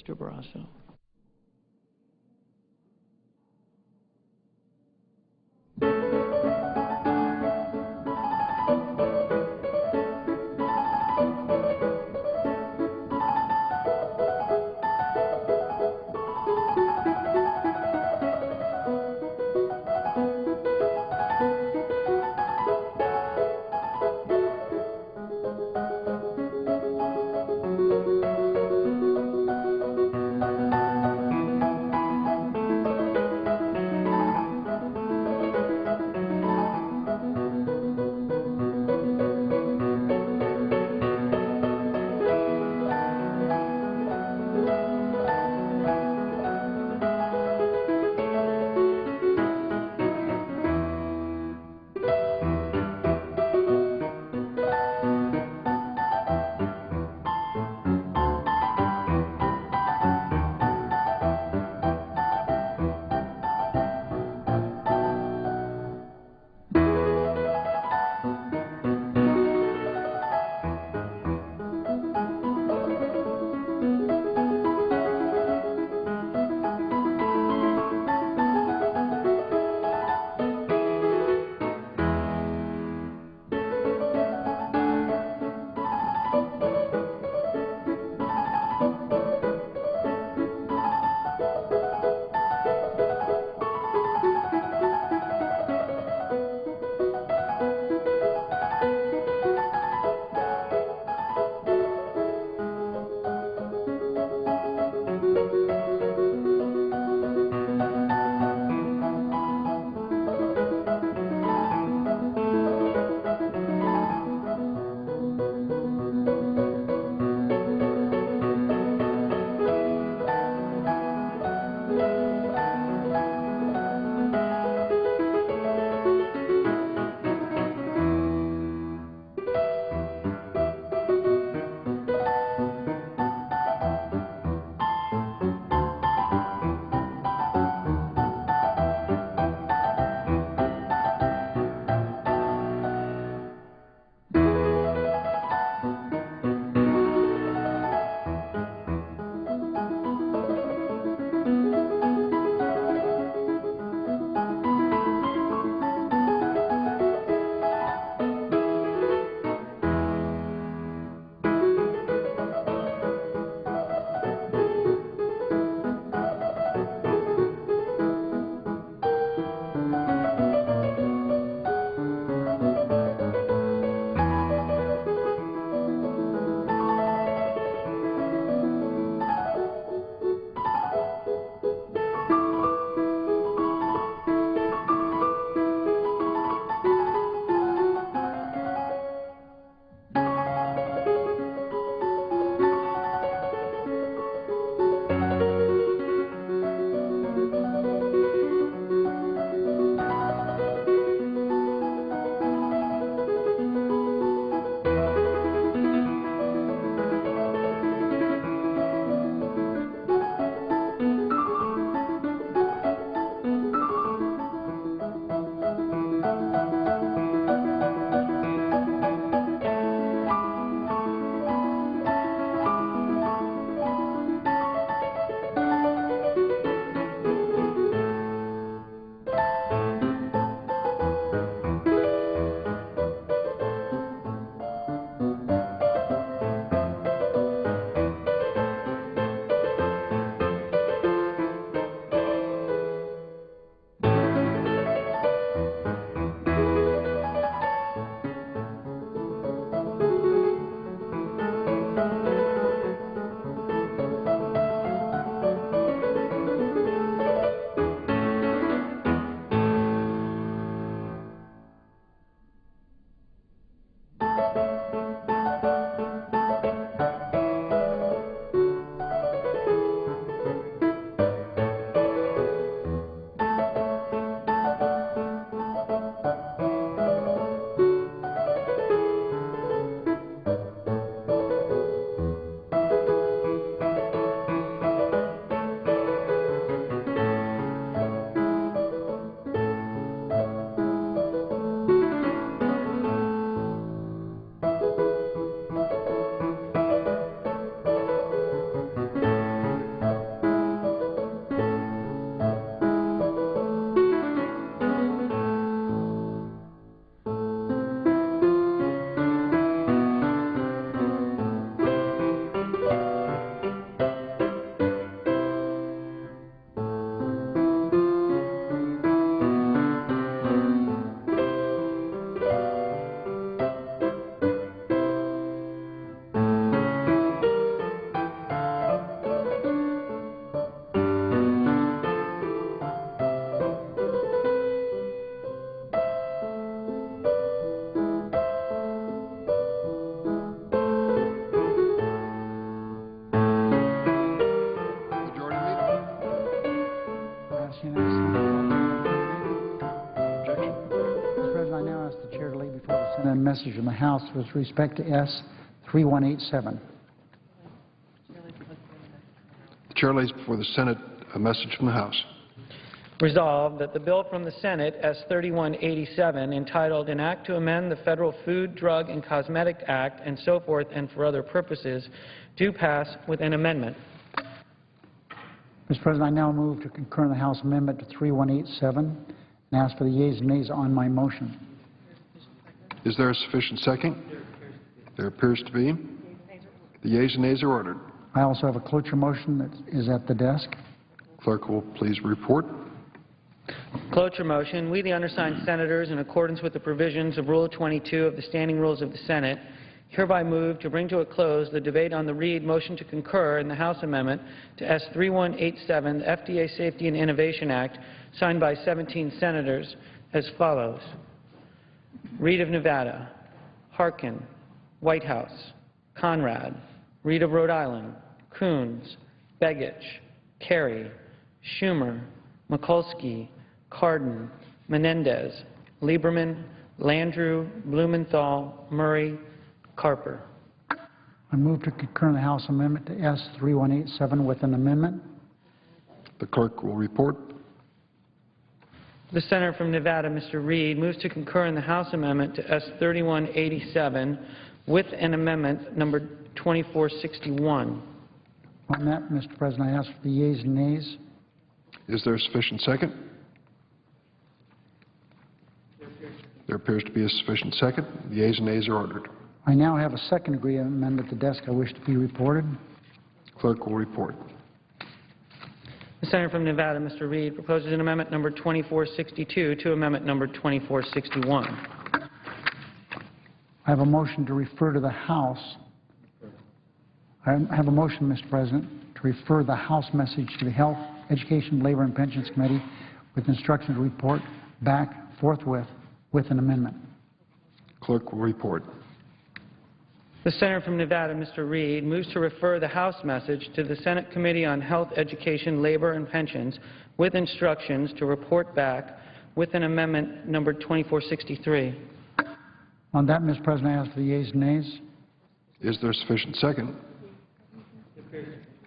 Mr. Barrasso. a message from the House with respect to S. 3187. The Chair lays before the Senate a message from the House. Resolved that the bill from the Senate, S. 3187, entitled An Act to Amend the Federal Food, Drug, and Cosmetic Act, and so forth, and for other purposes, do pass with an amendment. Mr. President, I now move to concur in the House amendment to 3187 and ask for the yeas and nays on my motion. Is there a sufficient second? There appears to be. The yeas and nays are ordered. I also have a cloture motion that is at the desk. Clerk will please report. Cloture motion. We, the undersigned senators, in accordance with the provisions of Rule 22 of the Standing Rules of the Senate, hereby move to bring to a close the debate on the Reid motion to concur in the House amendment to S. 3187, the FDA Safety and Innovation Act, signed by 17 senators, as follows. Reid of Nevada, Harkin, Whitehouse, Conrad, Reid of Rhode Island, Coons, Begich, Kerry, Schumer, Mikulski, Cardin, Menendez, Lieberman, Landrieu, Blumenthal, Murray, Carper. I move to concur in the House amendment to S. 3187 with an amendment. The clerk will report. The senator from Nevada, Mr. Reid, moves to concur in the House amendment to S. 3187 with an amendment number 2461. On that, Mr. President, I ask for the yeas and nays. Is there a sufficient second? There appears to be a sufficient second. The yeas and nays are ordered. I now have a second degree amendment at the desk I wish to be reported. Clerk will report. The senator from Nevada, Mr. Reid, proposes an amendment number 2462 to amendment number 2461. I have a motion to refer to the House. I have a motion, Mr. President, to refer the House message to the Health, Education, Labor, and Pensions Committee with instruction to report back forthwith with an amendment. Clerk will report. The senator from Nevada, Mr. Reid, moves to refer the House message to the Senate Committee on Health, Education, Labor, and Pensions with instructions to report back with an amendment number 2463. On that, Mr. President, I ask for the yeas and nays. Is there a sufficient second?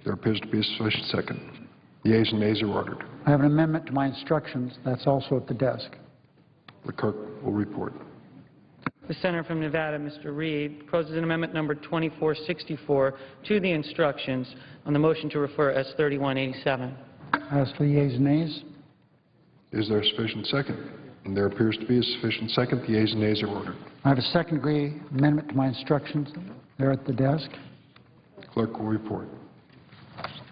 There appears to be a sufficient second. The yeas and nays are ordered. I have an amendment to my instructions. That's also at the desk. The clerk will report. The senator from Nevada, Mr. Reid, proposes an amendment number 2464 to the instructions on the motion to refer S. 3187. I ask for the yeas and nays. Is there a sufficient second? And there appears to be a sufficient second. The yeas and nays are ordered. I have a second degree amendment to my instructions. They're at the desk. Clerk will report.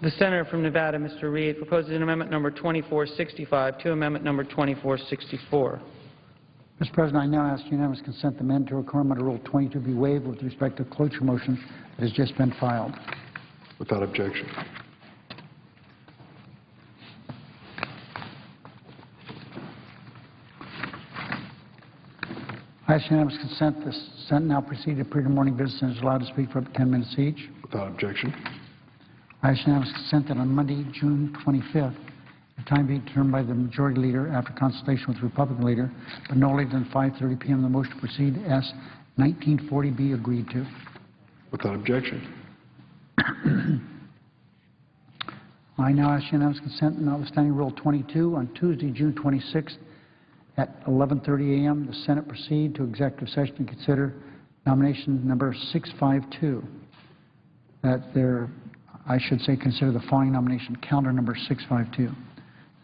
The senator from Nevada, Mr. Reid, proposes an amendment number 2465 to amendment number 2464. Mr. President, I now ask unanimous consent the mandatory requirement under Rule 22 be waived with respect to cloture motion that has just been filed. Without objection. I ask unanimous consent the Senate now proceed to period of morning business and is allowed to speak for up to 10 minutes each. Without objection. I ask unanimous consent that on Monday, June 25th, the time be determined by the majority leader after consultation with the Republican leader, but no later than 5:30 p.m. the motion to proceed S. 1940 be agreed to. Without objection. I now ask unanimous consent, notwithstanding Rule 22, on Tuesday, June 26th at 11:30 a.m., the Senate proceed to executive session to consider nomination number 652. I should say consider the following nomination, calendar number 652.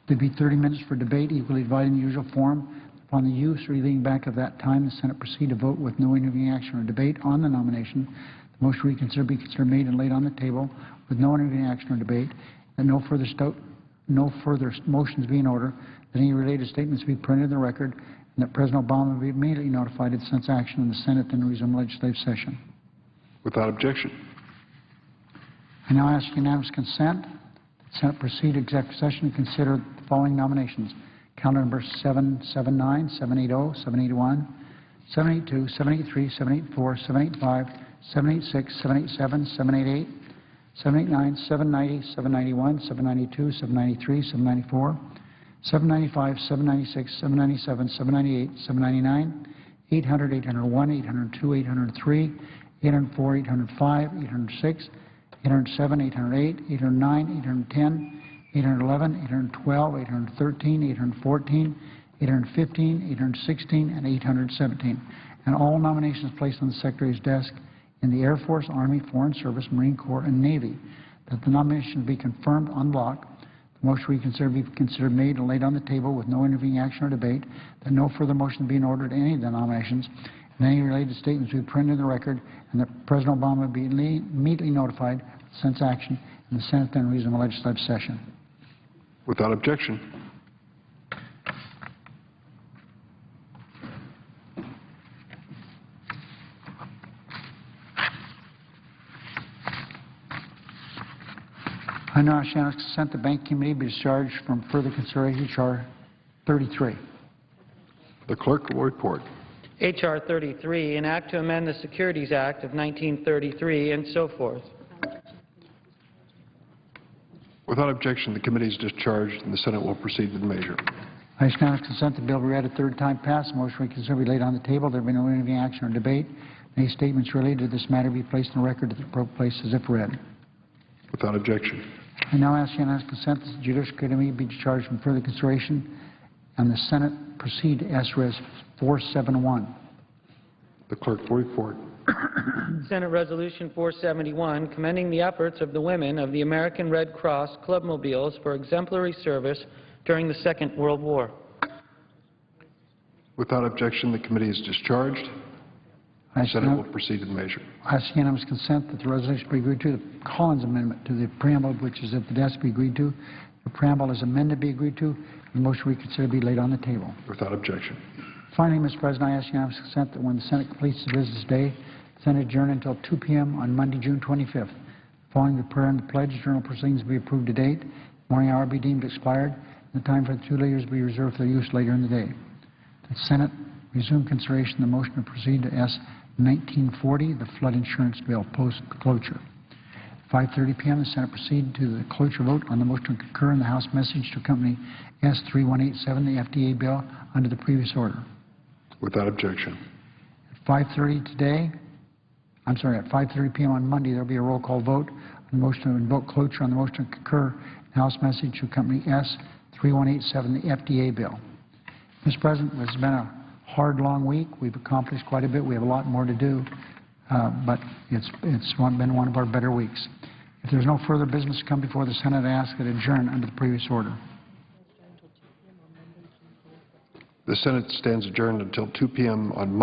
There'd be 30 minutes for debate, equally divided in the usual form. Upon the use or leading back of that time, the Senate proceed to vote with no intervening action or debate on the nomination. The motion to reconsider be considered made and laid on the table with no intervening action or debate, and no further motions be in order, that any related statements be printed in the record, and that President Obama be immediately notified of such action in the Senate and resume legislative session. Without objection. I now ask unanimous consent. The Senate proceed to executive session to consider the following nominations. Calendar number 779, 780, 781, 782, 783, 784, 785, 786, 787, 788, 789, 790, 791, 792, 793, 794, 795, 796, 797, 798, 799, 800, 801, 802, 803, 804, 805, 806, 807, 808, 809, 810, 811, 812, 813, 814, 815, 816, and 817. And all nominations placed on the Secretary's desk in the Air Force, Army, Foreign Service, Marine Corps, and Navy, that the nomination be confirmed en bloc. The motion reconsidered be considered made and laid on the table with no intervening action or debate, that no further motion be in order to any of the nominations, and any related statements be printed in the record, and that President Obama be immediately notified of the Senate's action, and the Senate then resume a legislative session. Without objection. I now ask unanimous consent the Bank Committee be discharged from further consideration H.R. 33. The clerk will report. H.R. 33, an act to amend the Securities Act of 1933, and so forth. Without objection, the committee is discharged and the Senate will proceed with the measure. I ask unanimous consent the bill be read a third time passed. The motion reconsidered be laid on the table. There be no intervening action or debate. Any statements related to this matter be placed in the record at the appropriate place as if read. Without objection. I now ask unanimous consent that the Judicial Committee be discharged from further consideration and the Senate proceed to S-Res 471. The clerk will report. Senate Resolution 471, commending the efforts of the women of the American Red Cross Clubmobiles for exemplary service during the Second World War. Without objection, the committee is discharged. The Senate will proceed with the measure. I ask unanimous consent that the resolution be agreed to. The Collins Amendment to the preamble, which is at the desk, be agreed to. The preamble as amended be agreed to. The motion reconsidered be laid on the table. Without objection. Finally, Mr. President, I ask unanimous consent that when the Senate completes the business day, the Senate adjourn until 2 p.m. on Monday, June 25th. Following the prayer and the pledge, journal proceedings be approved to date. Morning hour be deemed expired, and the time for the two leaders be reserved for their use later in the day. The Senate resume consideration of the motion to proceed to S. 1940, the Flood Insurance Bill, post-cloture. 5:30 p.m., the Senate proceed to the cloture vote on the motion to concur in the House message to accompany S. 3187, the FDA bill, under the previous order. Without objection. At 5:30 p.m. on Monday, there will be a roll call vote on the motion to invoke cloture on the motion to concur in the House message to accompany S. 3187, the FDA bill. Mr. President, this has been a hard, long week. We've accomplished quite a bit. We have a lot more to do, but it's been one of our better weeks. If there's no further business to come before the Senate, I ask that it adjourn under the previous order. The Senate stands adjourned until 2 p.m. on Monday.